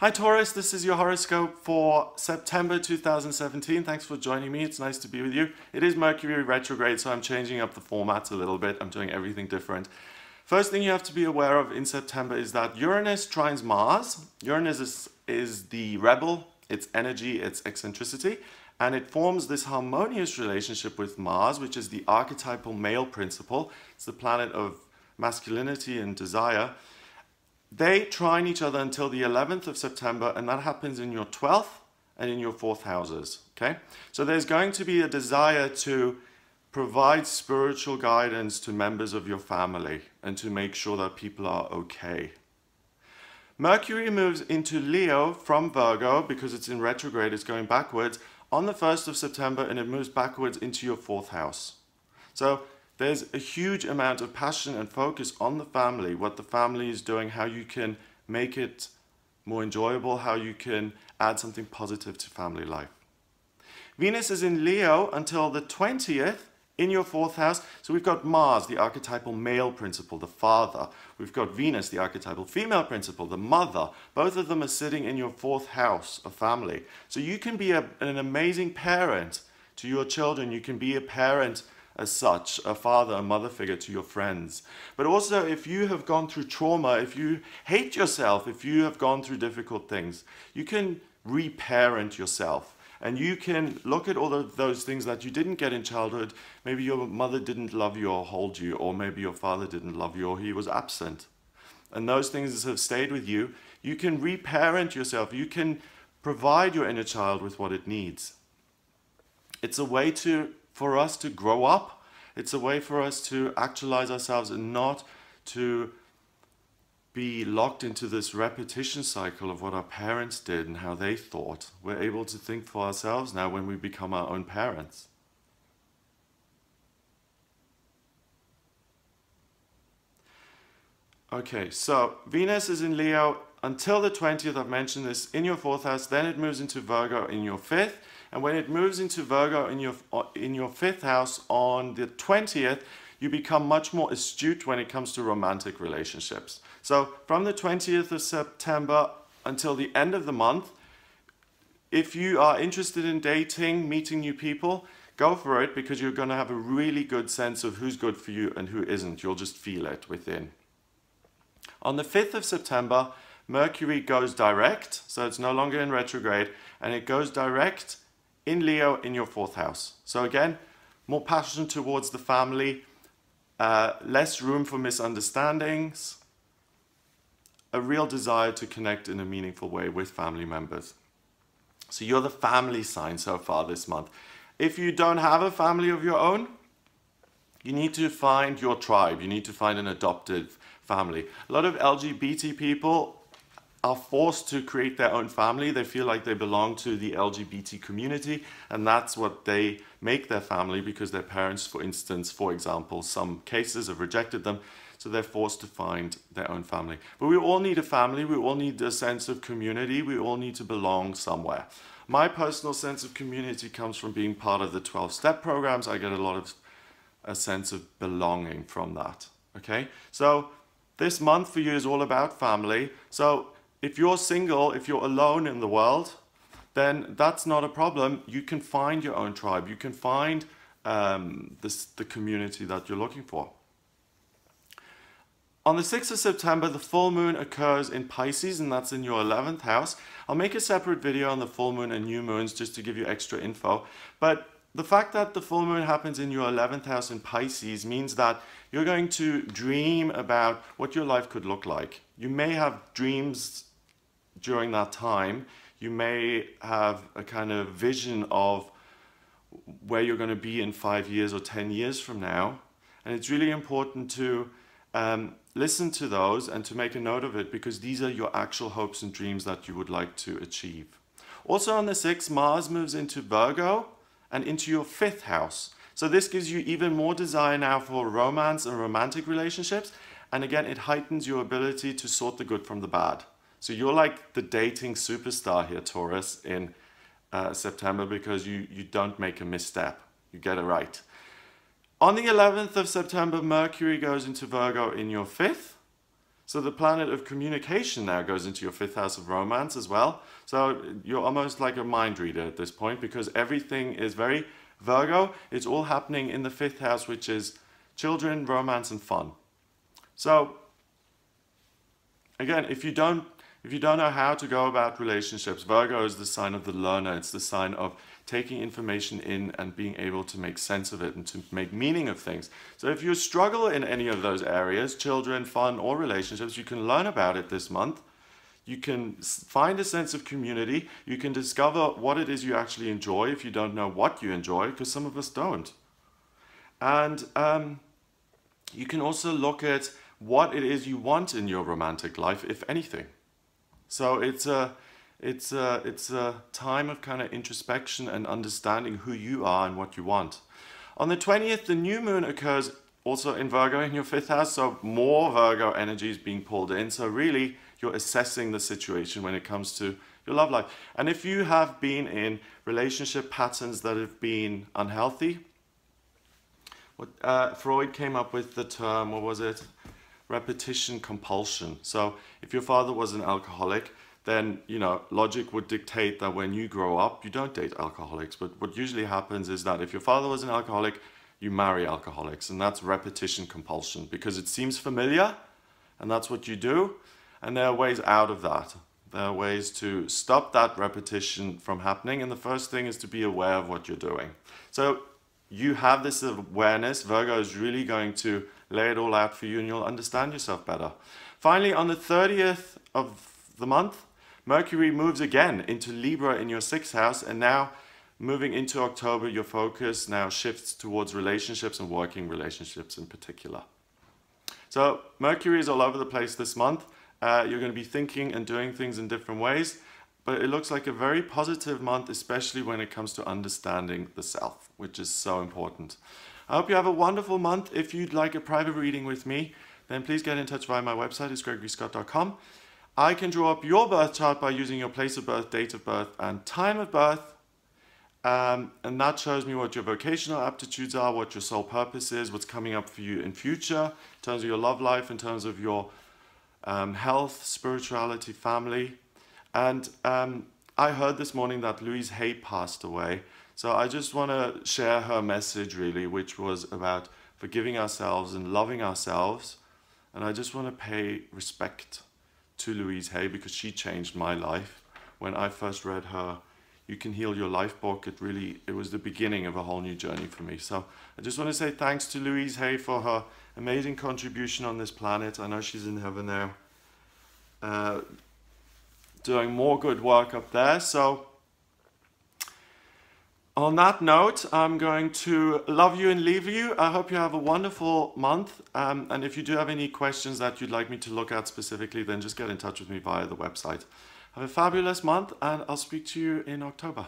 Hi Taurus, this is your horoscope for September 2017. Thanks for joining me. It's nice to be with you. It is Mercury retrograde, so I'm changing up the format a little bit. I'm doing everything different. First thing you have to be aware of in September is that Uranus trines Mars. Uranus is the rebel, its energy, its eccentricity, and it forms this harmonious relationship with Mars, which is the archetypal male principle. It's the planet of masculinity and desire. They trine each other until the 11th of September, and that happens in your 12th and in your 4th houses, okay? So there's going to be a desire to provide spiritual guidance to members of your family and to make sure that people are okay. Mercury moves into Leo from Virgo because it's in retrograde, it's going backwards, on the 1st of September, and it moves backwards into your 4th house. So there's a huge amount of passion and focus on the family, what the family is doing, how you can make it more enjoyable, how you can add something positive to family life. Venus is in Leo until the 20th in your 4th house. So we've got Mars, the archetypal male principle, the father. We've got Venus, the archetypal female principle, the mother. Both of them are sitting in your 4th house of family. So you can be an amazing parent to your children. You can be a parent as such, a father, a mother figure to your friends. But also, if you have gone through trauma, if you hate yourself, if you have gone through difficult things, you can reparent yourself. And you can look at all of those things that you didn't get in childhood. Maybe your mother didn't love you or hold you, or maybe your father didn't love you or he was absent. And those things have stayed with you. You can reparent yourself. You can provide your inner child with what it needs. It's a way for us to grow up. It's a way for us to actualize ourselves and not to be locked into this repetition cycle of what our parents did and how they thought. We're able to think for ourselves now when we become our own parents. Okay, so Venus is in Leo until the 20th. I've mentioned this, in your 4th house. Then it moves into Virgo in your 5th. And when it moves into Virgo in your 5th house on the 20th, you become much more astute when it comes to romantic relationships. So from the 20th of September until the end of the month, if you are interested in dating, meeting new people, go for it, because you're going to have a really good sense of who's good for you and who isn't. You'll just feel it within. On the 5th of September, Mercury goes direct, so it's no longer in retrograde, and it goes direct in Leo in your 4th house. So again, more passion towards the family, less room for misunderstandings, a real desire to connect in a meaningful way with family members. So you're the family sign so far this month. If you don't have a family of your own, you need to find your tribe. You need to find an adopted family. A lot of LGBT people are forced to create their own family. They feel like they belong to the LGBT community, and that's what they make their family, because their parents, for instance, for example, some cases have rejected them, so they're forced to find their own family. But we all need a family. We all need a sense of community. We all need to belong somewhere. My personal sense of community comes from being part of the 12-step programs. I get a sense of belonging from that, okay? So this month for you is all about family. So if you're single, if you're alone in the world, then that's not a problem. You can find your own tribe. You can find the community that you're looking for. On the 6th of September, the full moon occurs in Pisces, and that's in your 11th house. I'll make a separate video on the full moon and new moons just to give you extra info. But the fact that the full moon happens in your 11th house in Pisces means that you're going to dream about what your life could look like. You may have dreams during that time. You may have a kind of vision of where you're going to be in 5 years or 10 years from now. And it's really important to listen to those and to make a note of it, because these are your actual hopes and dreams that you would like to achieve. Also on the 6th, Mars moves into Virgo and into your 5th house. So this gives you even more desire now for romance and romantic relationships. And again, it heightens your ability to sort the good from the bad. So you're like the dating superstar here, Taurus, in September, because you don't make a misstep. You get it right. On the 11th of September, Mercury goes into Virgo in your 5th. So the planet of communication now goes into your 5th house of romance as well. So you're almost like a mind reader at this point, because everything is very Virgo. It's all happening in the 5th house, which is children, romance, and fun. So again, if you don't know how to go about relationships, Virgo is the sign of the learner. It's the sign of taking information in and being able to make sense of it and to make meaning of things. So if you struggle in any of those areas, children, fun, or relationships, you can learn about it this month. You can find a sense of community. You can discover what it is you actually enjoy if you don't know what you enjoy, because some of us don't. And you can also look at what it is you want in your romantic life, if anything. So it's a time of kind of introspection and understanding who you are and what you want. On the 20th, the new moon occurs also in Virgo in your 5th house, so more Virgo energy is being pulled in. So really, you're assessing the situation when it comes to your love life. And if you have been in relationship patterns that have been unhealthy, Freud came up with the term, what was it? Repetition compulsion. So if your father was an alcoholic, then, you know, logic would dictate that when you grow up, you don't date alcoholics. But what usually happens is that if your father was an alcoholic, you marry alcoholics. And that's repetition compulsion, because it seems familiar and that's what you do. And there are ways out of that. There are ways to stop that repetition from happening. And the first thing is to be aware of what you're doing. So you have this awareness. Virgo is really going to lay it all out for you, and you'll understand yourself better. Finally, on the 30th of the month, Mercury moves again into Libra in your 6th house, and now moving into October, your focus now shifts towards relationships and working relationships in particular. So Mercury is all over the place this month. You're going to be thinking and doing things in different ways, but it looks like a very positive month, especially when it comes to understanding the self, which is so important. I hope you have a wonderful month. If you'd like a private reading with me, then please get in touch via my website. It's gregoryscott.com. I can draw up your birth chart by using your place of birth, date of birth, and time of birth. And that shows me what your vocational aptitudes are, what your soul purpose is, what's coming up for you in future, in terms of your love life, in terms of your health, spirituality, family. And I heard this morning that Louise Hay passed away. So I just want to share her message, really, which was about forgiving ourselves and loving ourselves. And I just want to pay respect to Louise Hay, because she changed my life. When I first read her You Can Heal Your Life book, it was the beginning of a whole new journey for me. So I just want to say thanks to Louise Hay for her amazing contribution on this planet. I know she's in heaven now, doing more good work up there. So on that note, I'm going to love you and leave you. I hope you have a wonderful month. And if you do have any questions that you'd like me to look at specifically, then just get in touch with me via the website. Have a fabulous month, and I'll speak to you in October.